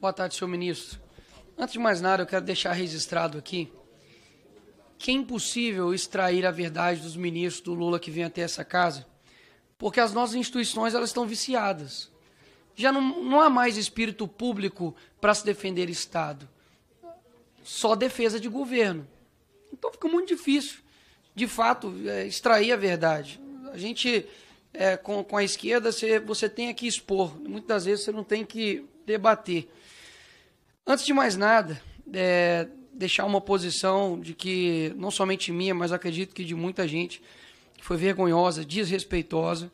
Boa tarde, senhor ministro. Antes de mais nada, eu quero deixar registrado aqui que é impossível extrair a verdade dos ministros do Lula que vêm até essa casa, porque as nossas instituições elas estão viciadas. Já não há mais espírito público para se defender Estado, só defesa de governo. Então fica muito difícil, de fato, extrair a verdade. A gente, com a esquerda, você tem que expor, muitas vezes você não tem que debater. Antes de mais nada, deixar uma posição de que, não somente minha, mas acredito que de muita gente, que foi vergonhosa, desrespeitosa,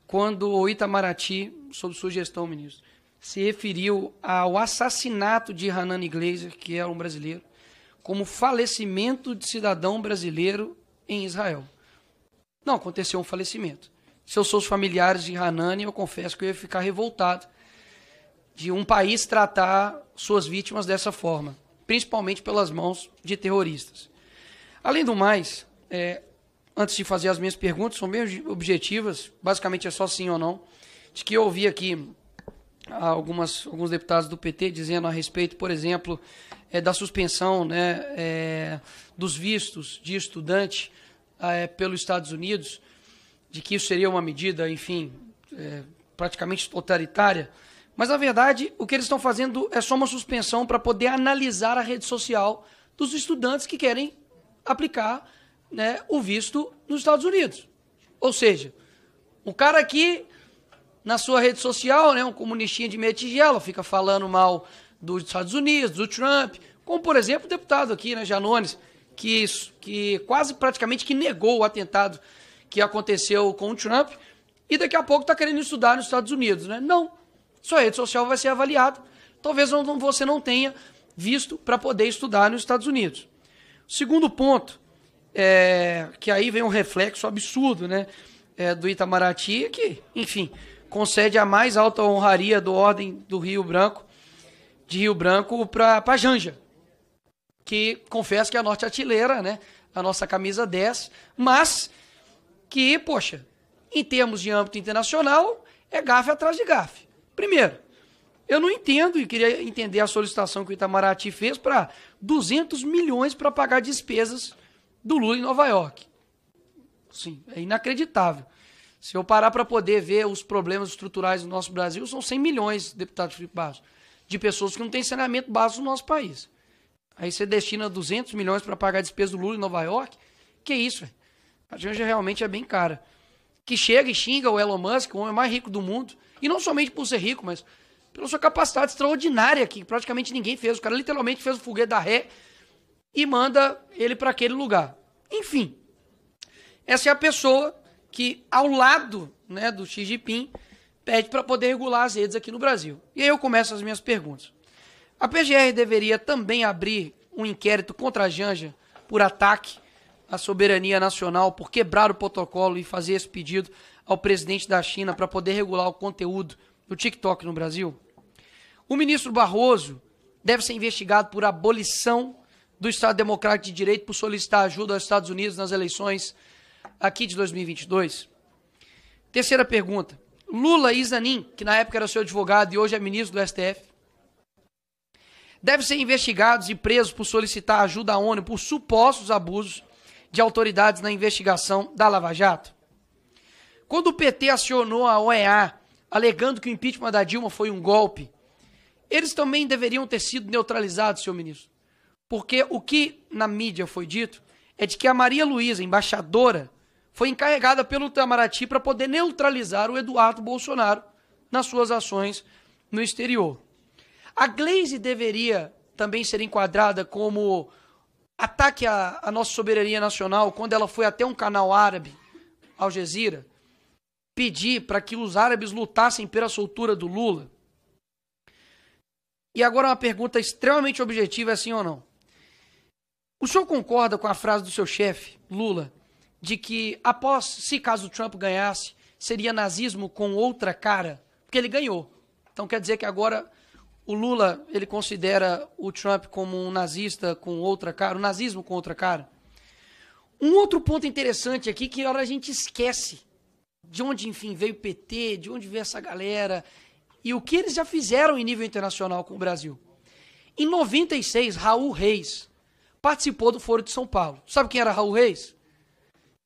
quando o Itamaraty, sob sua gestão, ministro, se referiu ao assassinato de Hanani Glazer, que é um brasileiro, como falecimento de cidadão brasileiro em Israel. Não aconteceu um falecimento. Se eu sou os familiares de Hanani, eu confesso que eu ia ficar revoltado de um país tratar suas vítimas dessa forma, principalmente pelas mãos de terroristas. Além do mais, antes de fazer as minhas perguntas, são bem objetivas, basicamente é só sim ou não, de que eu ouvi aqui alguns deputados do PT dizendo a respeito, por exemplo, da suspensão, dos vistos de estudante pelos Estados Unidos, de que isso seria uma medida, enfim, praticamente totalitária. Mas, na verdade, o que eles estão fazendo é só uma suspensão para poder analisar a rede social dos estudantes que querem aplicar, o visto nos Estados Unidos. Ou seja, o cara aqui, na sua rede social, um comunistinha de meia tigela, fica falando mal dos Estados Unidos, do Trump, como, por exemplo, o deputado aqui, Janones, que quase praticamente que negou o atentado que aconteceu com o Trump e daqui a pouco está querendo estudar nos Estados Unidos. Não. Sua rede social vai ser avaliada. Talvez você não tenha visto para poder estudar nos Estados Unidos. Segundo ponto, que aí vem um reflexo absurdo, do Itamaraty, que, enfim, concede a mais alta honraria do Ordem do Rio Branco, de Rio Branco para Janja, que confesso que é a norte-artilheira, a nossa camisa 10, mas que, poxa, em termos de âmbito internacional, é gafe atrás de gafe. Primeiro, eu não entendo, e queria entender a solicitação que o Itamaraty fez para 200 milhões para pagar despesas do Lula em Nova York. Sim, é inacreditável. Se eu parar para poder ver os problemas estruturais do nosso Brasil, são 100 milhões, deputado Felipe Barros, de pessoas que não têm saneamento básico no nosso país. Aí você destina 200 milhões para pagar a despesa do Lula em Nova York? Que isso, velho? A Janja realmente é bem cara. Que chega e xinga o Elon Musk, o homem mais rico do mundo, e não somente por ser rico, mas pela sua capacidade extraordinária, que praticamente ninguém fez. O cara literalmente fez o foguete da ré e manda ele para aquele lugar. Enfim, essa é a pessoa que, ao lado do Xi Jinping, pede para poder regular as redes aqui no Brasil. E aí eu começo as minhas perguntas. A PGR deveria também abrir um inquérito contra a Janja por ataque à soberania nacional, por quebrar o protocolo e fazer esse pedido ao presidente da China para poder regular o conteúdo do TikTok no Brasil? O ministro Barroso deve ser investigado por abolição do Estado Democrático de Direito por solicitar ajuda aos Estados Unidos nas eleições aqui de 2022. Terceira pergunta. Lula e Zanin, que na época era seu advogado e hoje é ministro do STF, devem ser investigados e presos por solicitar ajuda à ONU por supostos abusos de autoridades na investigação da Lava Jato. Quando o PT acionou a OEA, alegando que o impeachment da Dilma foi um golpe, eles também deveriam ter sido neutralizados, senhor ministro. Porque o que na mídia foi dito é de que a Maria Luísa, embaixadora, foi encarregada pelo Itamaraty para poder neutralizar o Eduardo Bolsonaro nas suas ações no exterior. A Glaze deveria também ser enquadrada como ataque à nossa soberania nacional quando ela foi até um canal árabe, Al Jazeera, pedir para que os árabes lutassem pela soltura do Lula. E agora uma pergunta extremamente objetiva, é sim ou não. O senhor concorda com a frase do seu chefe, Lula, de que após, se caso o Trump ganhasse, seria nazismo com outra cara? Porque ele ganhou. Então quer dizer que agora o Lula, ele considera o Trump como um nazista com outra cara, um nazismo com outra cara? Um outro ponto interessante aqui, que a hora a gente esquece de onde, enfim, veio o PT, de onde veio essa galera, e o que eles já fizeram em nível internacional com o Brasil. Em 96, Raul Reis participou do Foro de São Paulo. Sabe quem era Raul Reis?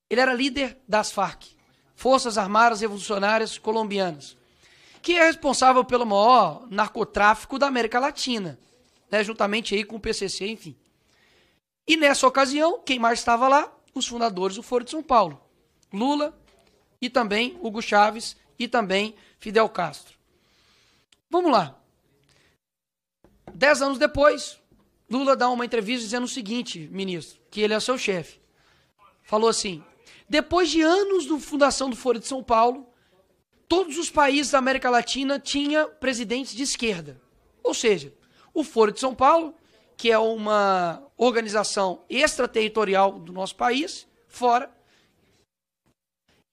Ele era líder das Farc, Forças Armadas Revolucionárias Colombianas, que é responsável pelo maior narcotráfico da América Latina, né, juntamente aí com o PCC, enfim. E nessa ocasião, quem mais estava lá? Os fundadores do Foro de São Paulo. Lula e também Hugo Chávez e também Fidel Castro. Vamos lá. 10 anos depois, Lula dá uma entrevista dizendo o seguinte, ministro, que ele é seu chefe. Falou assim, depois de anos da fundação do Foro de São Paulo, todos os países da América Latina tinham presidentes de esquerda. Ou seja, o Foro de São Paulo, que é uma organização extraterritorial do nosso país, fora,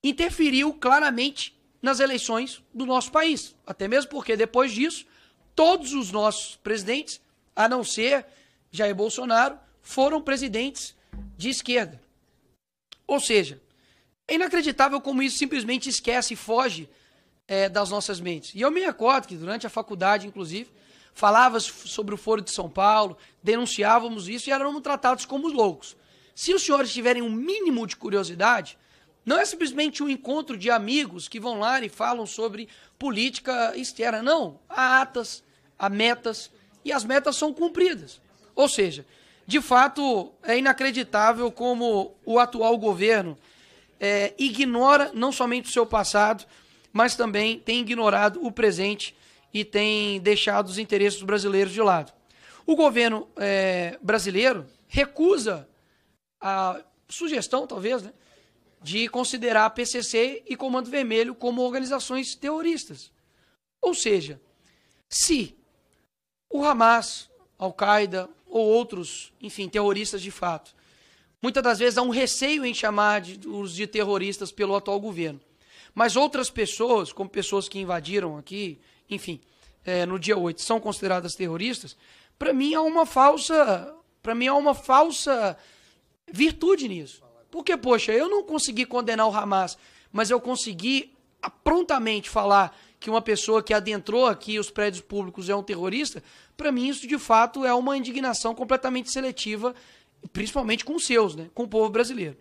interferiu claramente nas eleições do nosso país. Até mesmo porque, depois disso, todos os nossos presidentes, a não ser Jair Bolsonaro, foram presidentes de esquerda. Ou seja, é inacreditável como isso simplesmente esquece e foge das nossas mentes. E eu me recordo que durante a faculdade, inclusive, falava sobre o Foro de São Paulo, denunciávamos isso e éramos tratados como loucos. Se os senhores tiverem um mínimo de curiosidade, não é simplesmente um encontro de amigos que vão lá e falam sobre política externa. Não, há atas, há metas, e as metas são cumpridas. Ou seja, de fato, é inacreditável como o atual governo ignora não somente o seu passado, mas também tem ignorado o presente e tem deixado os interesses brasileiros de lado. O governo brasileiro recusa a sugestão, talvez, né, de considerar a PCC e Comando Vermelho como organizações terroristas. Ou seja, se o Hamas, Al-Qaeda ou outros, enfim, terroristas de fato, muitas das vezes há um receio em chamar os de terroristas pelo atual governo. Mas outras pessoas, como pessoas que invadiram aqui, enfim, no dia 8, são consideradas terroristas, para mim há uma falsa virtude nisso. Porque, poxa, eu não consegui condenar o Hamas, mas eu consegui prontamente falar que uma pessoa que adentrou aqui os prédios públicos é um terrorista. Para mim isso de fato é uma indignação completamente seletiva, principalmente com os seus, né, com o povo brasileiro.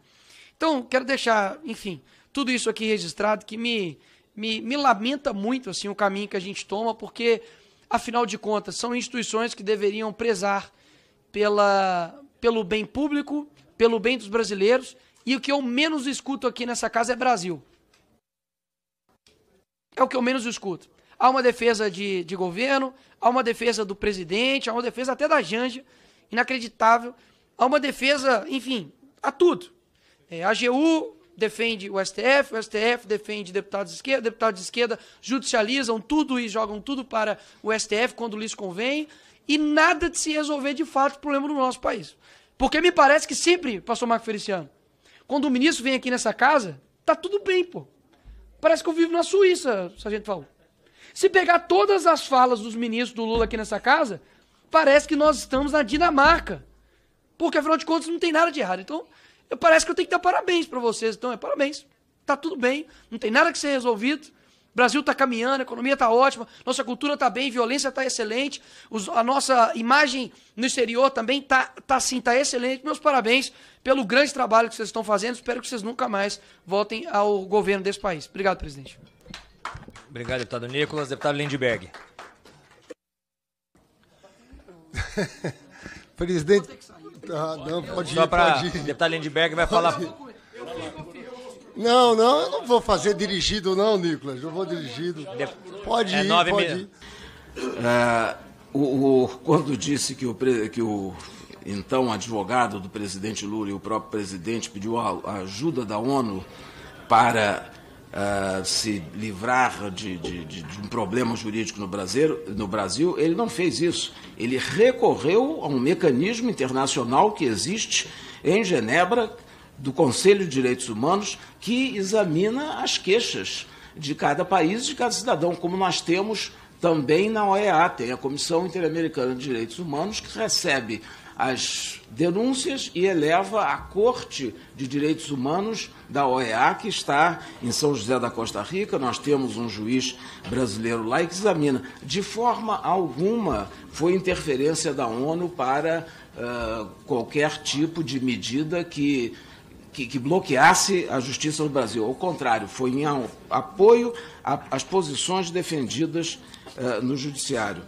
Então, quero deixar, enfim, tudo isso aqui registrado, que me lamenta muito assim, o caminho que a gente toma, porque, afinal de contas, são instituições que deveriam prezar pelo bem público, pelo bem dos brasileiros, e o que eu menos escuto aqui nessa casa é Brasil. É o que eu menos escuto. Há uma defesa de governo, há uma defesa do presidente, há uma defesa até da Janja, inacreditável, há uma defesa, enfim, a tudo. A AGU defende o STF defende deputados de esquerda judicializam tudo e jogam tudo para o STF quando lhes convém, e nada de se resolver de fato o problema do nosso país. Porque me parece que sempre, pastor Marco Feliciano, quando o ministro vem aqui nessa casa, tá tudo bem, pô. Parece que eu vivo na Suíça, sargento Paulo. Se pegar todas as falas dos ministros do Lula aqui nessa casa, parece que nós estamos na Dinamarca. Porque, afinal de contas, não tem nada de errado. Então, parece que eu tenho que dar parabéns para vocês. Então, parabéns. Tá tudo bem, não tem nada que ser resolvido. O Brasil está caminhando, a economia está ótima, nossa cultura está bem, a violência está excelente, a nossa imagem no exterior também está excelente. Meus parabéns pelo grande trabalho que vocês estão fazendo. Espero que vocês nunca mais voltem ao governo desse país. Obrigado, presidente. Obrigado, deputado Nicolas. Deputado Lindbergh. Presidente... não, pode ir, Só para pode ir. deputado Lindbergh vai falar... Não, eu não vou fazer dirigido não, Nicolas. Eu vou dirigido. Pode ir, pode ir. Quando disse que o então advogado do presidente Lula e o próprio presidente pediu a ajuda da ONU para se livrar de um problema jurídico no Brasil, ele não fez isso. Ele recorreu a um mecanismo internacional que existe em Genebra, do Conselho de Direitos Humanos, que examina as queixas de cada país, de cada cidadão, como nós temos também na OEA, tem a Comissão Interamericana de Direitos Humanos, que recebe as denúncias e eleva à Corte de Direitos Humanos da OEA, que está em São José da Costa Rica. Nós temos um juiz brasileiro lá que examina. De forma alguma foi interferência da ONU para qualquer tipo de medida que bloqueasse a justiça no Brasil. Ao contrário, foi em apoio às posições defendidas no judiciário.